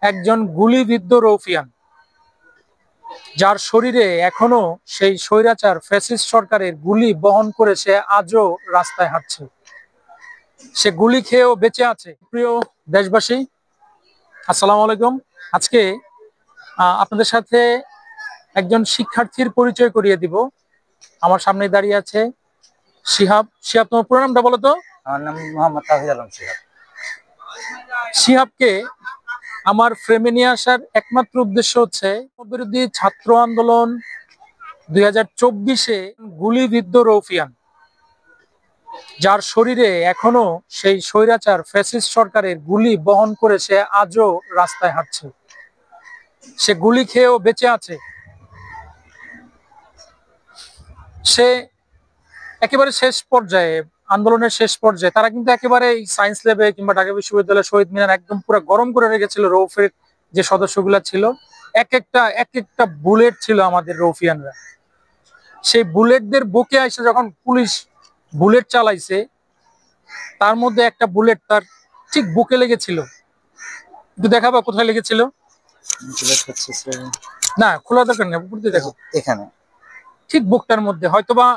একজন গুলিবিদ্ধ রৌফিয়ান, যার শরীরে এখনো সেই স্বৈরাচার ফ্যাসিস্ট সরকারের গুলি বহন করে সে আজও রাস্তায় হাঁটছে। সে গুলি খেয়েও বেঁচে আছে। প্রিয় দেশবাসী, আসসালামু আলাইকুম। আজকে আপনাদের সাথে একজন শিক্ষার্থীর পরিচয় করিয়ে দিব। আমার সামনে দাঁড়িয়ে আছে শিহাব। শিহাব, তোমার পুরো নামটা বলো তো? আমার নাম মোহাম্মদ তাহিদ আলম শিহাব। শিহাবকে আমার ফ্রেমে নিয়ে আসার একমাত্র উদ্দেশ্য হচ্ছে বিরোধী ছাত্র আন্দোলন 2024-এ গুলিবিদ্ধ রৌফিয়ান, যার শরীরে এখনো সেই স্বৈরাচার ফ্যাসিস্ট সরকারের গুলি বহন করে সে আজও রাস্তায় হাঁটছে। সে গুলি খেয়েও বেঁচে আছে। সে একেবারে শেষ পর্যায়ে, আন্দোলনের শেষ পর্যায়ে তারা কিন্তু একেবারে সায়েন্স ল্যাবে কিংবা ঢাকা বিশ্ববিদ্যালয় শহীদ মিনার একদম পুরো গরম করে রেখেছিল। রৌফের যে সদস্যগুলা ছিল, এক একটা বুলেট ছিল আমাদের রৌফিয়ানরা। সেই বুলেটদের বুকে এসে যখন পুলিশ বুলেট চালাইছে, তার মধ্যে একটা বুলেট তার ঠিক বুকে লেগেছিল। একটু দেখাবা কোথায় লেগেছিল? না, খোলা দরকার নেই, উপর দিয়ে দেখো। এখানে ঠিক বুকটার মধ্যে। হয়তোবা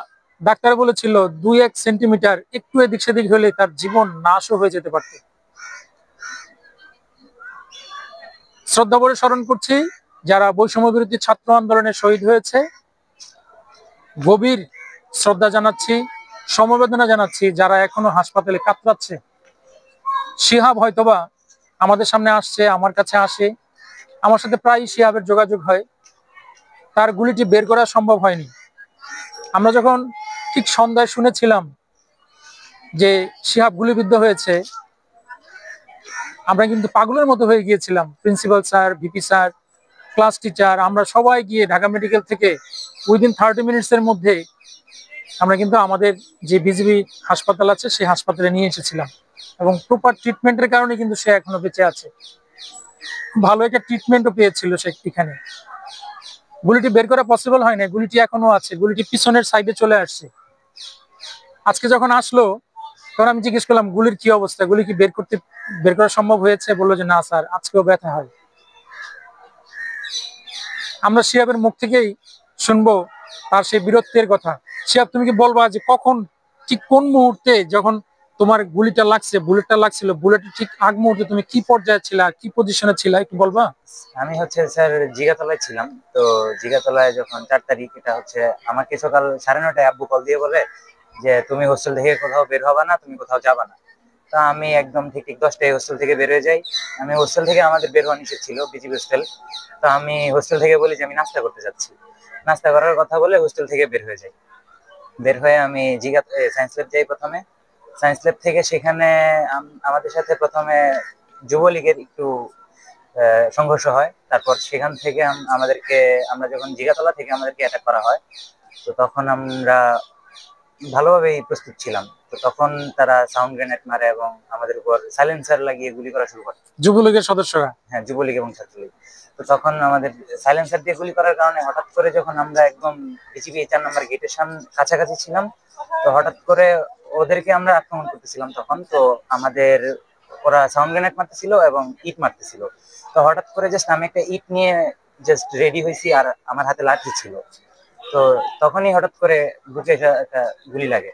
ডাক্তার বলেছিল 2-1 সেন্টিমিটার একটু এদিক সেদিক হলে তার জীবন নাশও হয়ে যেতে পারত। শ্রদ্ধা ভরে স্মরণ করছি যারা বৈষম্য বিরোধী ছাত্র আন্দোলনে শহীদ হয়েছে। গভীর শ্রদ্ধা জানাচ্ছি, সমবেদনা জানাচ্ছি যারা এখনো হাসপাতালে কাতরাচ্ছে। শিহাব হয়তোবা আমাদের সামনে আসছে, আমার কাছে আসে, আমার সাথে প্রায় শিহাবের যোগাযোগ হয়। তার গুলিটি বের করা সম্ভব হয়নি। আমরা যখন ঠিক সন্ধ্যায় শুনেছিলাম যে শিহাব গুলিবিদ্ধ হয়েছে, আমরা কিন্তু পাগলের মতো হয়ে গিয়েছিলাম। Principal sir, VP sir, class teacher, আমরা সবাই গিয়ে ঢাকা মেডিকেল থেকে উইদিন 30 মিনিটসের মধ্যে আমরা কিন্তু আমাদের যে বিজিবি হাসপাতাল আছে সেই হাসপাতালে নিয়ে এসেছিলাম। এবং প্রপার ট্রিটমেন্টের কারণে কিন্তু সে এখনো বেঁচে আছে। ভালো একটা ট্রিটমেন্টও পেয়েছিল সে এখানে। গুলিটি বের করা পসিবল হয় না, গুলিটি এখনো আছে, গুলিটি পিছনের সাইডে চলে আসছে। আজকে যখন আসলো তখন আমি জিজ্ঞেস করলাম গুলির কি অবস্থা, গুলি কি বের করা সম্ভব হয়েছে? বললো যে না স্যার, আজকেও ব্যথা হয়। আমরা শিহাবের মুখ থেকেই শুনবো তার সেই বীরত্বের কথা। শিহাব, তুমি কি বলবা যে কখন, ঠিক কোন মুহূর্তে যখন তোমার গুলিটা লাগছে, বুলেটটা লাগছিল, বুলেটের ঠিক আগ মুহূর্তে তুমি কি পর্যায়ে ছিলা, কি পজিশনে ছিলা, একটু বলবা? আমি স্যার জিগাতলায় ছিলাম। তো জিগাতলায় যখন 4 তারিখ, এটা আমাকে সকাল 9:30টায় আব্বু কল দিয়ে বলে যে তুমি হোস্টেল থেকে কোথাও বের হবা না, তুমি কোথাও যাবা না। তো আমি একদম ঠিক 10টায় হোস্টেল থেকে বের হয়ে যাই। আমি হোস্টেল থেকে, আমাদের বের হওয়া নিষেধ ছিল, বিজিবি হোস্টেল। তো আমি হোস্টেল থেকে বলি যে আমি নাস্তা করতে যাচ্ছি। নাস্তা করার কথা বলে হোস্টেল থেকে বের হয়ে যাই। বের হয়ে আমি সায়েন্স ল্যাব যাই। প্রথমে সায়েন্স ল্যাব থেকে সেখানে আমাদের সাথে প্রথমে যুবলীগের একটু সংঘর্ষ হয়। তারপর সেখান থেকে আমরা যখন জিগাতলা থেকে আমাদেরকে অ্যাটাক করা হয়, তো তখন আমরা ভালোভাবেই প্রস্তুত ছিলাম। তো তখন তারা সাউন্ড গ্রেনেড মারে এবং আমাদের উপর সাইলেন্সার লাগিয়ে গুলি করা শুরু করে। যুবলীগের সদস্যরা? হ্যাঁ, যুবলীগ এবং ছাত্রলীগ। তো তখন আমাদের সাইলেন্সার দিয়ে গুলি করার কারণে হঠাৎ করে যখন আমরা একদম বিজিবি 4 নম্বর গেটের কাছাকাছি ছিলাম, তো হঠাৎ করে ওদেরকে আমরা আক্রমণ করতেছিলাম। তখন তো ওরা সাউন্ড গ্রেনেড মারতেছিল এবং ইট মারতেছিল। তো হঠাৎ করে জাস্ট আমি একটা ইট নিয়ে জাস্ট রেডি হয়েছি, আর আমার হাতে লাঠি ছিল। তো তখনই হঠাৎ করে বুকে একটা গুলি লাগে।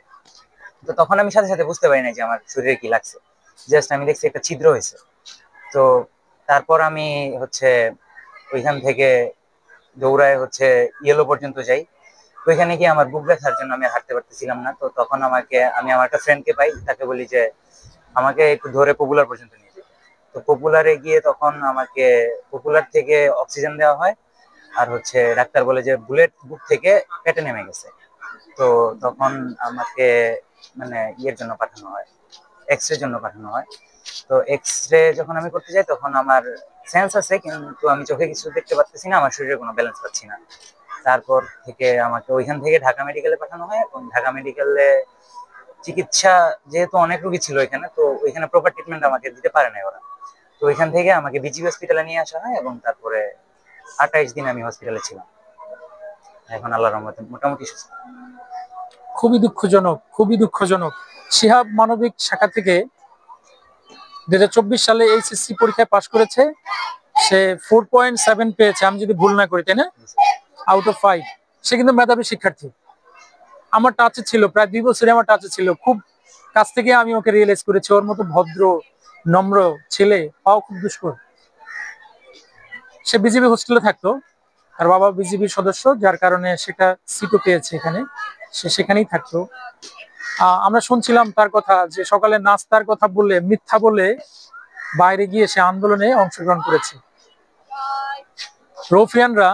তো তখন আমি সাথে সাথে বুঝতে পারি না যে আমার শরীরে কি লাগছে। জাস্ট আমি দেখছি একটা ছিদ্র হয়েছে। তো তারপর আমি ওইখান থেকে দৌড়ায় ইয়েলো পর্যন্ত যাই। ওইখানে গিয়ে আমার বুক ব্যথার জন্য আমি হাঁটতে পারতেছিলাম না। তো তখন আমি আমার একটা ফ্রেন্ডকে পাই, তাকে বলি যে আমাকে একটু ধরে পপুলার পর্যন্ত নিয়ে যাই। তো পপুলারে গিয়ে তখন আমাকে পপুলার থেকে অক্সিজেন দেওয়া হয়। আর ডাক্তার বলে যে বুলেট বুক থেকে পেটে নেমে গেছে। তো তখন আমাকে মানে ইয়ের জন্য পাঠানো হয়, এক্স-রে জন্য পাঠানো হয়। তো এক্স-রে যখন আমি করতে যাই তখন আমার সেন্স আছে, কিন্তু আমি চোখে কিছু দেখতে পাচ্ছি না, আমার শরীরে কোনো ব্যালেন্স পাচ্ছি না। তারপর থেকে আমাকে ওইখান থেকে ঢাকা মেডিকেলে পাঠানো হয় এবং ঢাকা মেডিকেলে চিকিৎসা, যেহেতু অনেক রোগী ছিল এখানে, তো ওইখানে প্রপার ট্রিটমেন্ট আমাকে দিতে পারে না ওরা। তো ওইখান থেকে আমাকে বিজিবি হসপিটালে নিয়ে আসা হয় এবং তারপরে 28 দিন আমি হসপিটালে ছিলাম। এখন আল্লাহর রহমতে মোটামুটি সুস্থ। খুবই দুঃখজনক, খুবই দুঃখজনক। শিহাব মানবিক শাখা থেকে 2024 সালে এইচএসসি পরীক্ষায় পাশ করেছে। সে 4.7 পেয়েছে আমি যদি ভুল না করি, তাই না, আউট অফ 5। সে কিন্তু মেধাবী শিক্ষার্থী, আমার টাচে ছিল, প্রায় 2 বছরে আমার টাচে ছিল। খুব কাছ থেকে আমি ওকে রিয়েলাইজ করেছি ওর মতো ভদ্র নম্র ছেলে পাওয়া খুব দুষ্কর। সে বিজিবি হোস্টেলে থাকতো, তার বাবা বিজিবির সদস্য, যার কারণে সেটা সিটও পেয়েছে এখানে, সে সেখানেই থাকতো। আমরা শুনছিলাম তার কথা যে সকালে নাস্তার কথা বলে মিথ্যা বলে বাইরে গিয়ে সে আন্দোলনে অংশগ্রহণ করেছে। রৌফিয়ানরা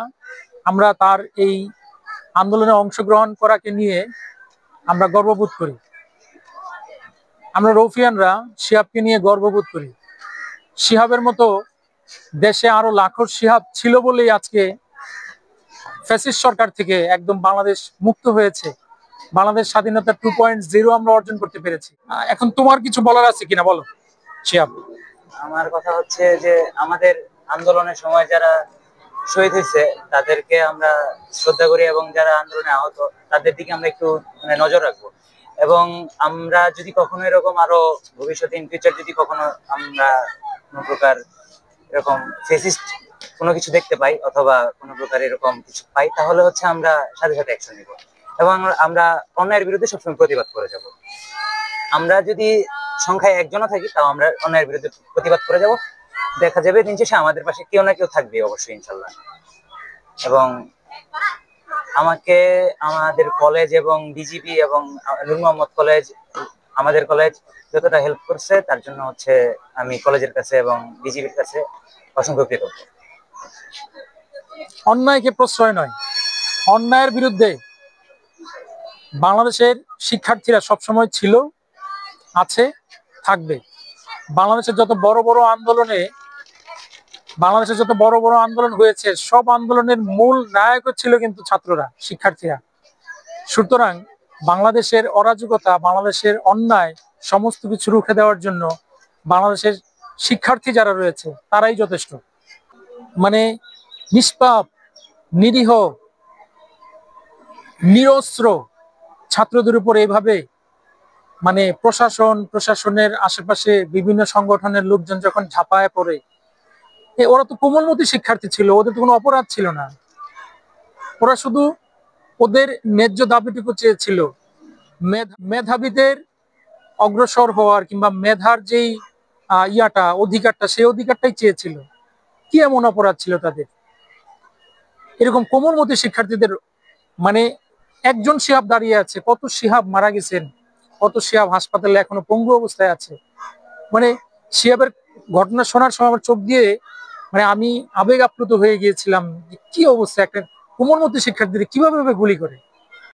আমরা তার এই আন্দোলনে অংশগ্রহণ করাকে নিয়ে আমরা গর্ববোধ করি। আমরা রৌফিয়ানরা শিহাবকে নিয়ে গর্ববোধ করি। শিহাবের মতো দেশে আরো লাখো শিহাব ছিল বলেই আজকে ফ্যাসিস্ট সরকার থেকে একদম বাংলাদেশ মুক্ত হয়েছে, বাংলাদেশ স্বাধীনতা 2.0 আমরা অর্জন করতে পেরেছি। এখন তোমার কিছু বলার আছে কিনা বলো শিহাব। আমার কথা হচ্ছে যে আমাদের আন্দোলনের সময় যারা শহীদ হয়েছে তাদেরকে আমরা শ্রদ্ধা করি, এবং যারা আন্দোলনে আহত তাদের দিকে আমরা একটু মানে নজর রাখবো। এবং আমরা যদি কখনো এরকম আরো ভবিষ্যতে ইন ফিউচার যদি কখনো আমরা কোনো প্রকার এরকম ফেসিস্ট কোনো কিছু দেখতে পাই অথবা কোনো প্রকার এরকম কিছু পাই, তাহলে হচ্ছে আমরা সাথে সাথে অ্যাকশন নিব এবং আমরা অন্যায়ের বিরুদ্ধে সবসময় প্রতিবাদ করে যাব। আমরা যদি সংখ্যায় একজনও থাকি তাও আমরা অন্যায়ের বিরুদ্ধে প্রতিবাদ করে যাব। দেখা যাবে দিন শেষে আমাদের পাশে কেউ না কেউ থাকবে অবশ্যই, ইনশাল্লাহ। এবং আমাকে আমাদের কলেজ এবং বিজিবি এবং নূর মোহাম্মদ কলেজ, আমাদের কলেজ যতটা হেল্প করছে তার জন্য হচ্ছে আমি কলেজের কাছে এবং বিজিবির কাছে অসংখ্য কৃতজ্ঞ। অন্যায়কে প্রশ্রয় নয়, অন্যায়ের বিরুদ্ধে বাংলাদেশের শিক্ষার্থীরা সবসময় ছিল, আছে, থাকবে। বাংলাদেশের যত বড় বড় আন্দোলন হয়েছে সব আন্দোলনের মূল নায়ক ছিল কিন্তু ছাত্ররা, শিক্ষার্থীরা। সুতরাং বাংলাদেশের অরাজকতা, বাংলাদেশের অন্যায় সমস্ত কিছু রুখে দেওয়ার জন্য বাংলাদেশের শিক্ষার্থী যারা রয়েছে তারাই যথেষ্ট। মানে নিষ্পাপ, নিরীহ, নিরস্ত্র ছাত্রদের উপর এইভাবে মানে প্রশাসনের আশেপাশে বিভিন্ন সংগঠনের লোকজন যখন ঝাঁপায় পড়ে, ওরা তো কোমলমতি শিক্ষার্থী ছিল, ওদের তো কোনো অপরাধ ছিল না। ওরা শুধু ওদের ন্যায্য দাবিটুকু চেয়েছিল, মেধাবীদের অগ্রসর হওয়ার কিংবা মেধার যেই অধিকারটা, সেই অধিকারটাই চেয়েছিল। কি এমন অপরাধ ছিল তাদের? এরকম কোমলমতি শিক্ষার্থীদের মানে একজন শিহাব দাঁড়িয়ে আছে, কত শিহাব মারা গেছেন, কত শিহাব হাসপাতালে এখনো পঙ্গু অবস্থায় আছে। মানে শিহাবের ঘটনা শোনার সময় আমার চোখ দিয়ে মানে আমি আবেগ আপ্লুত হয়ে গিয়েছিলাম। কি অবস্থা, একটা কোমলমতি শিক্ষার্থীদের কিভাবে গুলি করে।